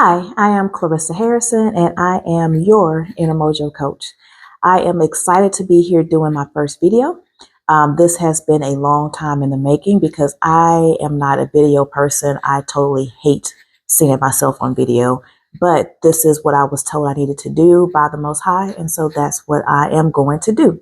Hi, I am Clarissa Harrison, and I am your Inner Mojo coach. I am excited to be here doing my first video. This has been a long time in the making because I am not a video person. I totally hate seeing myself on video, but this is what I was told I needed to do by the Most High, and so that's what I am going to do.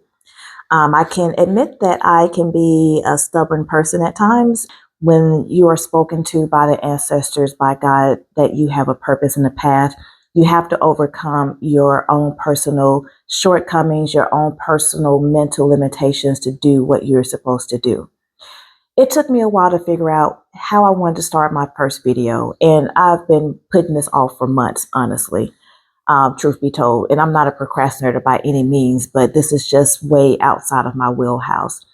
I can admit that I can be a stubborn person at times. When you are spoken to by the ancestors, by God, that you have a purpose in the path, you have to overcome your own personal shortcomings, your own personal mental limitations to do what you're supposed to do. It took me a while to figure out how I wanted to start my first video, and I've been putting this off for months, honestly, truth be told. And I'm not a procrastinator by any means, but this is just way outside of my wheelhouse.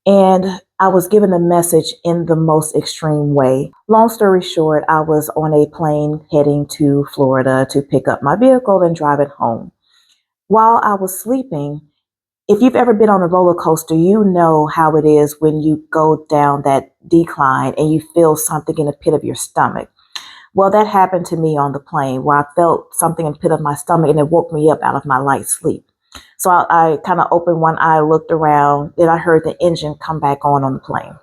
And I was given the message in the most extreme way. Long story short, I was on a plane heading to Florida to pick up my vehicle and drive it home. While I was sleeping, if you've ever been on a roller coaster, you know how it is when you go down that decline and you feel something in the pit of your stomach. Well, that happened to me on the plane where I felt something in the pit of my stomach and it woke me up out of my light sleep. So I kind of opened one eye, looked around, then I heard the engine come back on the plane.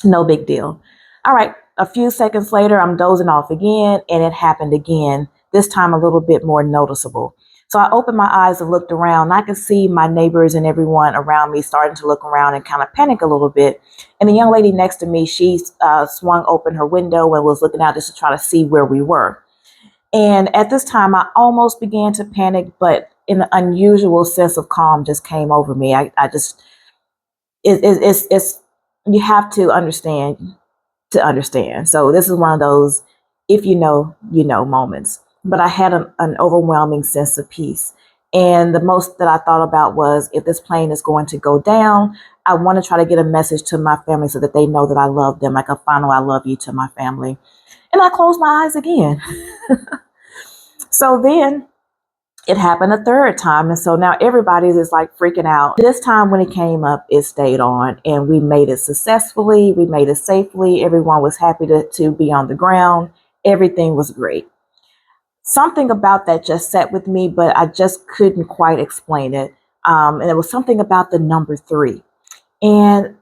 No big deal. All right, a few seconds later, I'm dozing off again, and it happened again, this time a little bit more noticeable. So I opened my eyes and looked around, and I could see my neighbors and everyone around me starting to look around and kind of panic a little bit. And the young lady next to me, she swung open her window and was looking out just to try to see where we were. And at this time, I almost began to panic, but an unusual sense of calm just came over me. I just, it's, you have to understand to understand. So this is one of those, if you know moments. But I had an overwhelming sense of peace. And the most that I thought about was, if this plane is going to go down, I want to try to get a message to my family so that they know that I love them, like a final I love you to my family. And I closed my eyes again. So then it happened a third time. And so now everybody's is like freaking out. This time when it came up, it stayed on and we made it successfully. We made it safely. Everyone was happy to be on the ground. Everything was great. Something about that just sat with me, but I just couldn't quite explain it. And it was something about the number 3. And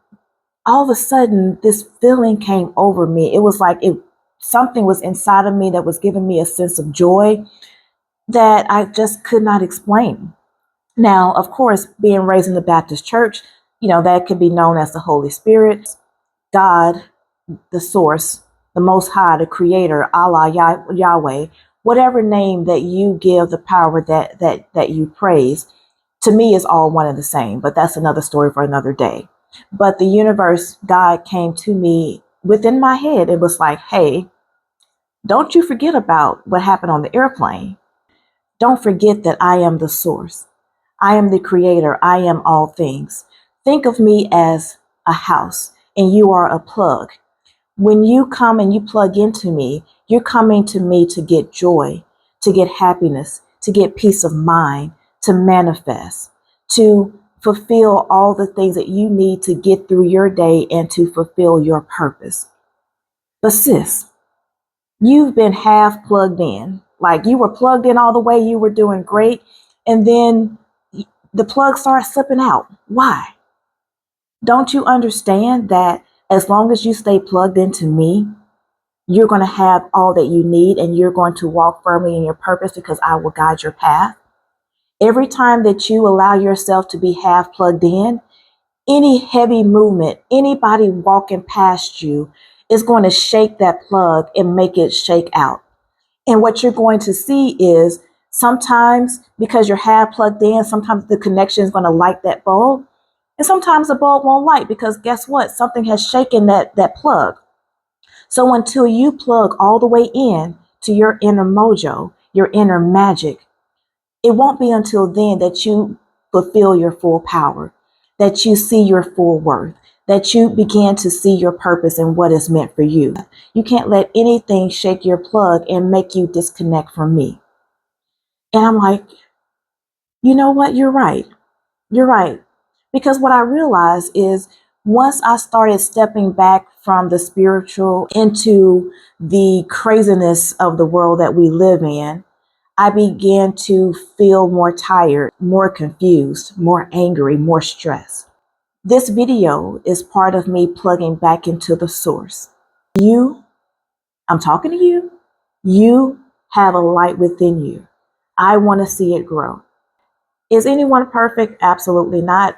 all of a sudden, this feeling came over me. It was like something was inside of me that was giving me a sense of joy that I just could not explain. Now, of course, being raised in the Baptist church, that could be known as the Holy Spirit, God, the source, the Most High, the Creator, Allah, Yahweh, whatever name that you give the power that you praise, to me is all one and the same, but that's another story for another day. But the universe, God came to me within my head. It was like, hey, don't you forget about what happened on the airplane. Don't forget that I am the source. I am the creator. I am all things. Think of me as a house and you are a plug. When you come and you plug into me, you're coming to me to get joy, to get happiness, to get peace of mind, to manifest, to fulfill all the things that you need to get through your day and to fulfill your purpose. But sis, you've been half plugged in. Like you were plugged in all the way, you were doing great, and then the plug starts slipping out. Why? Don't you understand that as long as you stay plugged into me, you're going to have all that you need and you're going to walk firmly in your purpose because I will guide your path? Every time that you allow yourself to be half plugged in, any heavy movement, anybody walking past you is going to shake that plug and make it shake out. And what you're going to see is sometimes because you're half plugged in, sometimes the connection is going to light that bulb. And sometimes the bulb won't light because guess what? Something has shaken that plug. So until you plug all the way in to your inner mojo, your inner magic, it won't be until then that you fulfill your full power, that you see your full worth, that you begin to see your purpose and what is meant for you. You can't let anything shake your plug and make you disconnect from me. And I'm like, you know what? You're right. You're right. Because what I realize is Once I started stepping back from the spiritual into the craziness of the world that we live in, I began to feel more tired, more confused, more angry, more stressed. This video is part of me plugging back into the source. You, I'm talking to you, you have a light within you. I want to see it grow. Is anyone perfect? Absolutely not.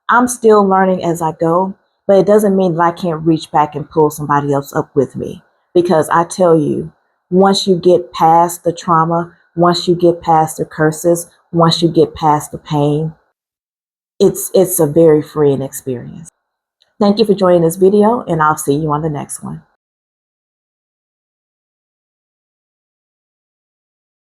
I'm still learning as I go, but it doesn't mean that I can't reach back and pull somebody else up with me. Because I tell you, once you get past the trauma, once you get past the curses, once you get past the pain, it's a very freeing experience. Thank you for joining this video, and I'll see you on the next one.